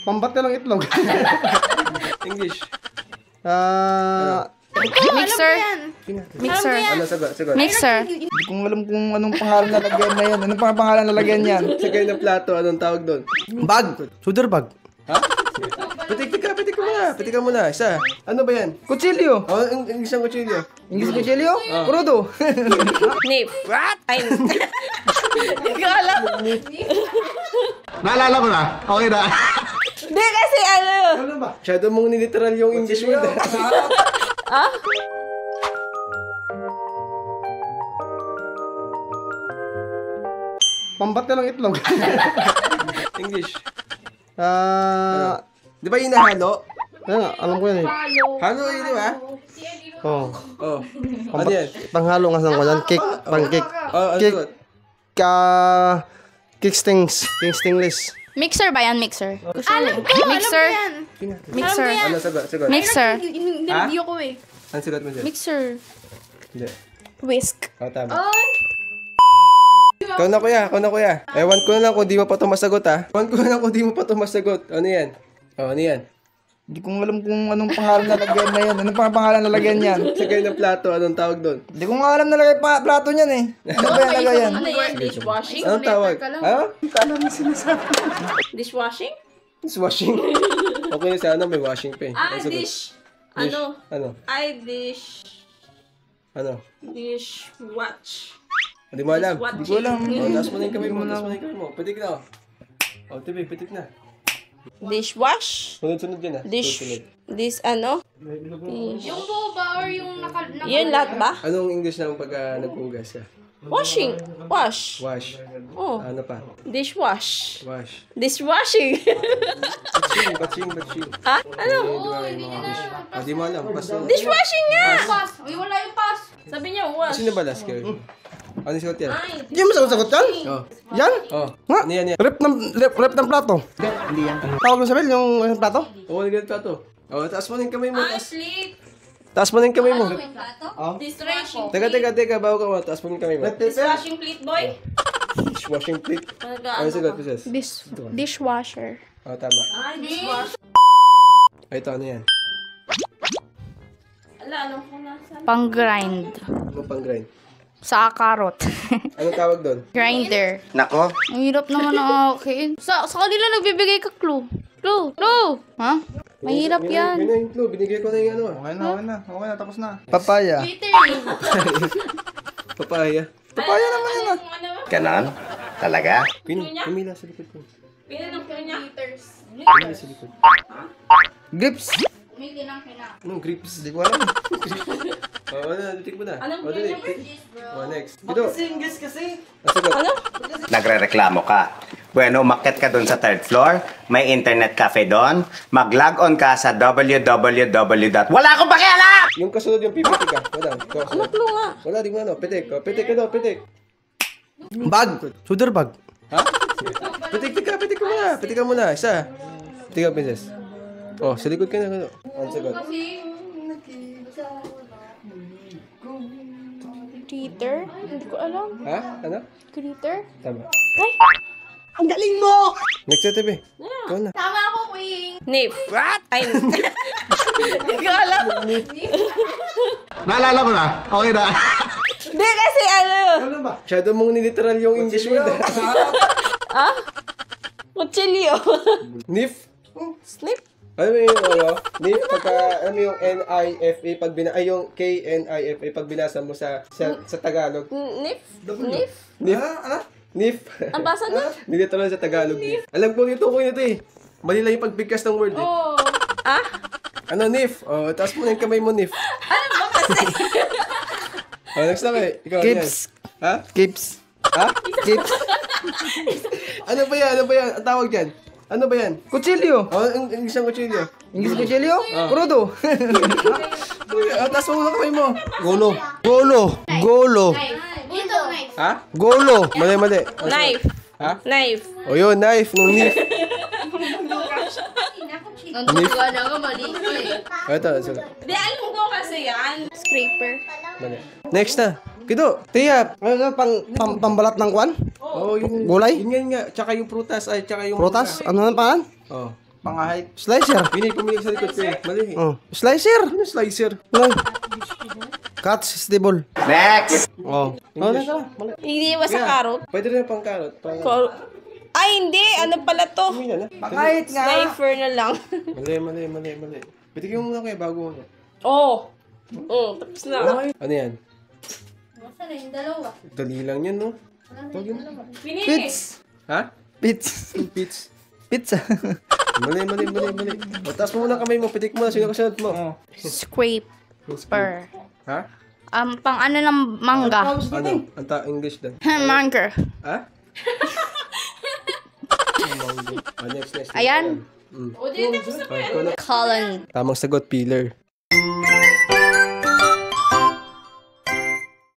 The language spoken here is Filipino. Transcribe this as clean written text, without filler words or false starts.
Pambat na lang itlog. English. Mixer. Mixer. Ano, sagot. Mixer. Hindi ko alam kung anong pangalan na lagyan na yan. Anong pangalan na lagyan yan? Sagay na plato, anong tawag doon? Bag. Sugar bag. Ha? Pitik ka muna. Isa. Ano ba yan? Kutsilyo. Oh, isang kutsilyo. English kutsilyo? Crudo. Nip. What? Ay, hindi ko alam. Naalala ko na. Okay na. Hindi kasi ano. Ano ba? Masyado mong niliteral yung English word. Ah? Pambat na lang itlog. English. Ano? Di ba hinahalo? Alam ko yan eh. Halo yun, di ba? Oh. Oh. Ano yan? Panghalo nga sa yan. Cake. Pang-cake. Oh, ano Cake. sagot? Cake stings. King stingless. Mixer ba yan? Mixer. Alam ko, Mixer. alam ko yan. Mixer. Ano sagot? Mixer. Interview ko eh. Ano sagot mo dyan? Mixer. Hindi. Whisk. Oh, tama. Ay! Ikaw na kuya. Ewan ko na lang kung di mo pa ito masagot, ha? Ano yan? Oh, ano yan? Hindi ko alam kung anong pangalan na lagyan na yan. Anong pangalan na lagyan yan? Sagay na plato, anong tawag doon? Hindi ko nga alam na lagay plato niyan eh. Ano ba yung lagay yan? Ano yan? Dishwashing? Anong tawag? Ha? Dishwashing? Dishwashing. Okay na sana may washing pa eh. Ah, Ano sagot? dish. Ano? Ano? Ay, dish. Ano? Dishwatch. Hindi mo alam. Hindi ko alam. Oh, taas mo na yung kamay mo. Pitik na, oh. Oh, tibi, pitik na. Dishwash? Sunod-sunod yan, ha? Ano? Yung boba or yung Yun lahat ba? Anong English naman pagka naghugas ka? Washing. Wash. Wash. Oh. Ano pa? Dishwash. Wash. Dishwashing. Batching. Ah? Ano? Hindi mo alam. Basta. Dishwashing nga! pass. Uy, wala yung pass. Sabi niya, wash. Sino ba last girl? Ano yung sagot yan? Ay, Hindi mo sagot yan? Oh. Yan? Oh. Nga? Ano yan? Rep ng plato. Hindi yan. Tawag mo sa bel yung plato? Oo, nagano pa to. Oh, taas mo na yung kamay mo. ay, sleep. Taas mo na yung kamay mo. Dishwashing. Teka. Bago ka mo. Taas mo na yung kamay mo. Dishwashing plate, boy. Dishwashing plate. Ano yung sagot, Princess? Dishwasher. Oh, tama. Ay, dishwasher. Ay, ito, ano yan? Alam ko na. Pang-grind. Ano pang grind? Sa karot. Anong tawag doon? Grinder. Nako. Ang hirap naman ang akin. Sa kanila nagbibigay ka clue. Clue. Ha? Mahirap yan. Yun na yung clue. Binigay ko na yung ano. Okay na. Tapos na. Papaya. Literally. Papaya. Papaya naman yan ah. Ganon? Talaga? Pumila sa likod ko. Pinanong ko niya. Pumila sa likod. Grips. Umili ng kina. Anong grips? Hindi ko alam. Oh, ano? Titik mo na. Anong Oh, dali. Oh, next. Dito. English kasi. Ano? Nagre-reklamo ka. Bueno, umakyat ka doon sa third floor, may internet cafe doon, mag-log on ka sa www. Wala akong pakialam! Yung kasunod yung pipiti ka. Wala. Ano clue nga? Wala, di mo ano. Pitik. Oh, pitik ka daw, pitik. Bag. Sugar bag. Ha? Pitik ka muna. Isa. Pitik ka, princess. Oh, sa likod ka na. Ano sagot? Critter? Hindi ko alam. Ha? Ano? Critter? Tama. Ay! Ang galing mo! Next na, tabi. Ikaw na. Tama ako, Queen. Nip. What? Ay, hindi ko alam. Naalala ko na. Okay na. Hindi kasi ano. Ano ba? Masyado mong niliteral yung English word. Ah? Kutsilyo. Nif. Snip? Ano mo yung ano? Nif, pagka, ano mo yung N-I-F-A pag ay yung K-N-I-F-A pag binasa mo sa Tagalog. Nip? Nip? Nif. Nif. Ang basa na? Niliteral sa Tagalog. Nif. Alam ko nito eh. Mali lang yung pagbigkas ng word eh. Oh. Ah? Ano, Nif? Oh, taas mo na yung kamay mo, Nif. Ano ba kasi? Oh, next na kayo. Ikaw, Kips. yan. Ha? Kips. Ha? Kips. Ano ba yan? Ang tawag dyan? Ano ba yan? Kutsilyo. Oh, ang isang kutsilyo. English kutsilyo? Crudo. Taas mo na kamay mo. Golo. Dito, knife. Ha? Golo. Mali. Knife. Ha? Knife. O yun, knife. Nung Nif. Nanduga na nga, mali ko eh. Ito, sige. Di, alam ko kasi yan. Scraper. Mali. Next na. Kito, Tia. Ano pambalat ng kwan? Oh, yun. Gulay? Yun nga. Tsaka yung prutas. Ay, tsaka yung... Prutas? Ano na pangalan? Oh. Pang-height. Slicer. Pumili sa likod ko eh. Mali. Oh. Slicer. Ano slicer? Loy. Cuts stable. Next! Oh. Mali ka. Mali. Hindi ba sa karot? Pwede rin pang karot. Ay, hindi. Ano pala to? Pumili na. Pang-height nga. Sniper na lang. Mali. Bitigyan mo muna kayo bago ano. Oh. Tapos na. Ano yan? Nasaan na yung dalawa? Dali lang yan, no? Finish. Pits. Ha? Pits. Pits. Pizza. Mali. O, taas mo muna kamay mo. Pitik mo na. Sino kasunod mo? Scrape. Per. Ha? Pang ano ng mangga. Ano? Anta English dan. Manga. Ha? Next. Ayan. O, di tapos na po yan. Colin. Tamang sagot, pillar.